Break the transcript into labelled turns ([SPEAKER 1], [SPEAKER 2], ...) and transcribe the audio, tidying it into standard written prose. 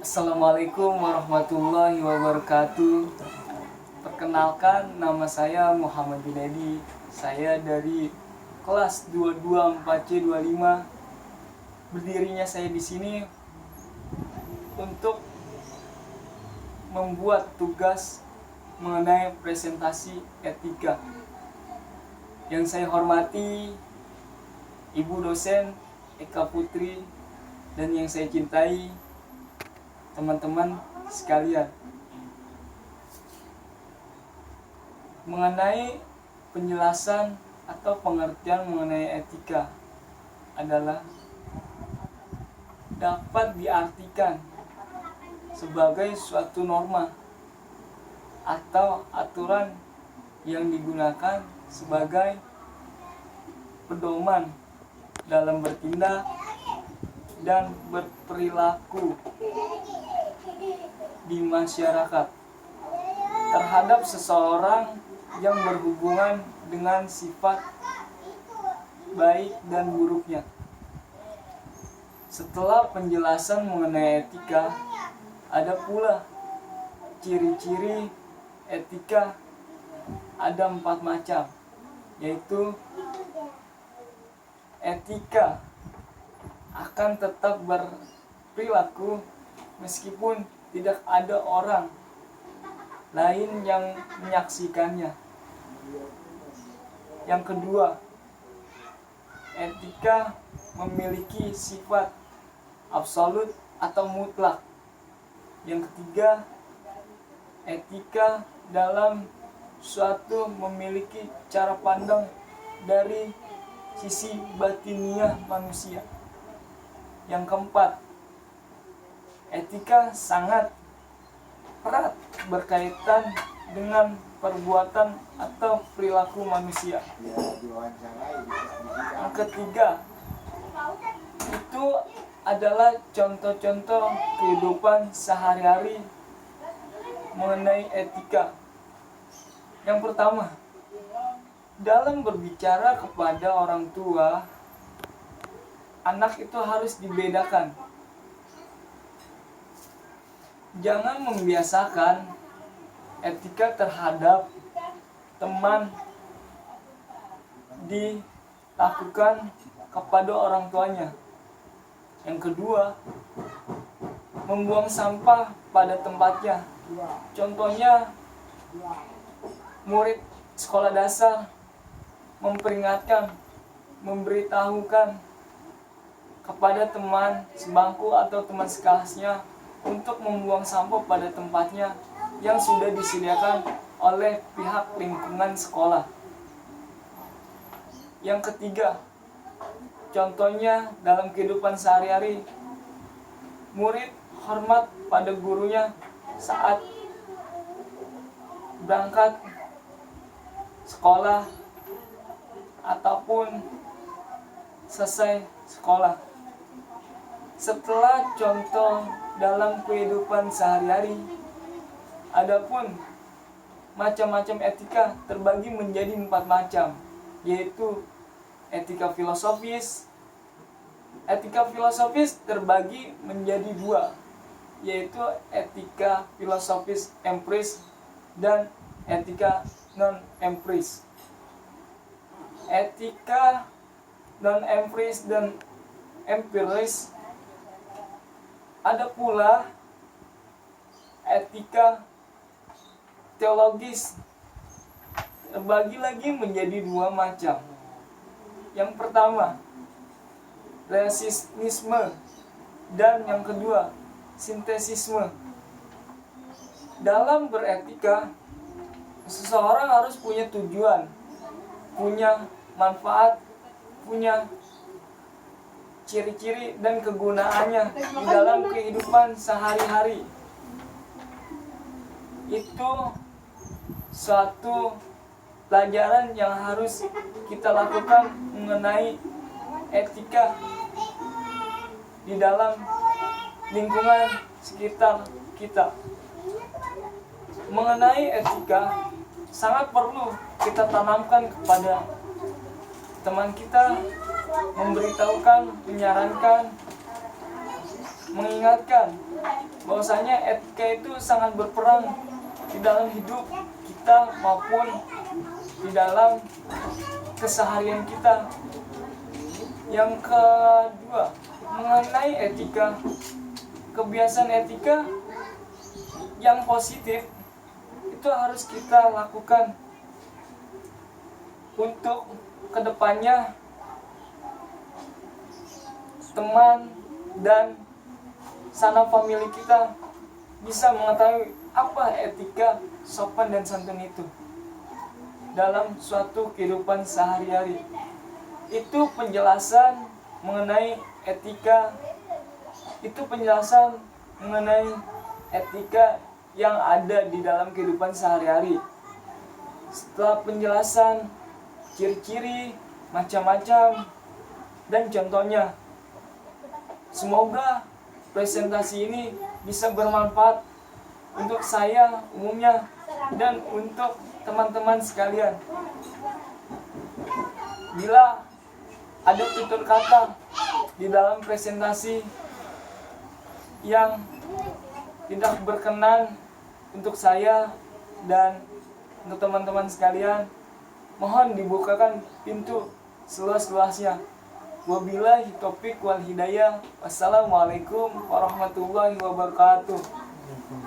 [SPEAKER 1] Assalamualaikum warahmatullahi wabarakatuh. Perkenalkan, nama saya Muhammad Junaidi. Saya dari kelas 224C25. Berdirinya saya di sini untuk membuat tugas mengenai presentasi etika. Yang saya hormati Ibu dosen Eka Putri dan yang saya cintai teman-teman sekalian. Mengenai penjelasan atau pengertian mengenai etika adalah dapat diartikan sebagai suatu norma atau aturan yang digunakan sebagai pedoman dalam bertindak dan berperilaku di masyarakat terhadap seseorang yang berhubungan dengan sifat baik dan buruknya. Setelah penjelasan mengenai etika, ada pula ciri-ciri etika. Ada 4 macam, yaitu etika akan tetap berperilaku meskipun tidak ada orang lain yang menyaksikannya. Yang kedua, etika memiliki sifat absolut atau mutlak. Yang ketiga, etika dalam suatu memiliki cara pandang dari sisi batiniah manusia. Yang keempat, etika sangat erat berkaitan dengan perbuatan atau perilaku manusia. Yang ketiga, itu adalah contoh-contoh kehidupan sehari-hari mengenai etika. Yang pertama, dalam berbicara kepada orang tua, anak itu harus dibedakan. Jangan membiasakan etika terhadap teman dilakukan kepada orang tuanya. Yang kedua, membuang sampah pada tempatnya. Contohnya, murid sekolah dasar memperingatkan, memberitahukan kepada teman sebangku atau teman sekelasnya untuk membuang sampah pada tempatnya yang sudah disediakan oleh pihak lingkungan sekolah. Yang ketiga, contohnya dalam kehidupan sehari-hari, murid hormat pada gurunya saat berangkat sekolah ataupun selesai sekolah. Setelah contoh dalam kehidupan sehari-hari, adapun macam-macam etika terbagi menjadi 4 macam, yaitu etika filosofis. Etika filosofis terbagi menjadi 2, yaitu etika filosofis empiris dan etika non-empiris. Etika non-empiris dan empiris. Ada pula etika teologis, terbagi lagi menjadi 2 macam. Yang pertama, realisme, dan yang kedua, sintesisme. Dalam beretika, seseorang harus punya tujuan, punya manfaat, punya ciri-ciri dan kegunaannya di dalam kehidupan sehari-hari. Itu suatu pelajaran yang harus kita lakukan mengenai etika di dalam lingkungan sekitar kita. Mengenai etika, sangat perlu kita tanamkan kepada teman kita, memberitahukan, menyarankan mengingatkan bahwasanya etika itu sangat berperan di dalam hidup kita maupun di dalam keseharian kita. Yang kedua, mengenai etika, kebiasaan etika yang positif itu harus kita lakukan untuk kedepannya teman dan sanak famili kita bisa mengetahui apa etika sopan dan santun itu dalam suatu kehidupan sehari-hari. Itu penjelasan mengenai etika, itu penjelasan mengenai etika yang ada di dalam kehidupan sehari-hari. Setelah penjelasan ciri-ciri macam-macam dan contohnya, semoga presentasi ini bisa bermanfaat untuk saya umumnya dan untuk teman-teman sekalian. Bila ada tutur kata di dalam presentasi yang tidak berkenan untuk saya dan untuk teman-teman sekalian, mohon dibukakan pintu seluas-luasnya. Wabillahi taufiq wal hidayah. Wassalamualaikum warahmatullahi wabarakatuh.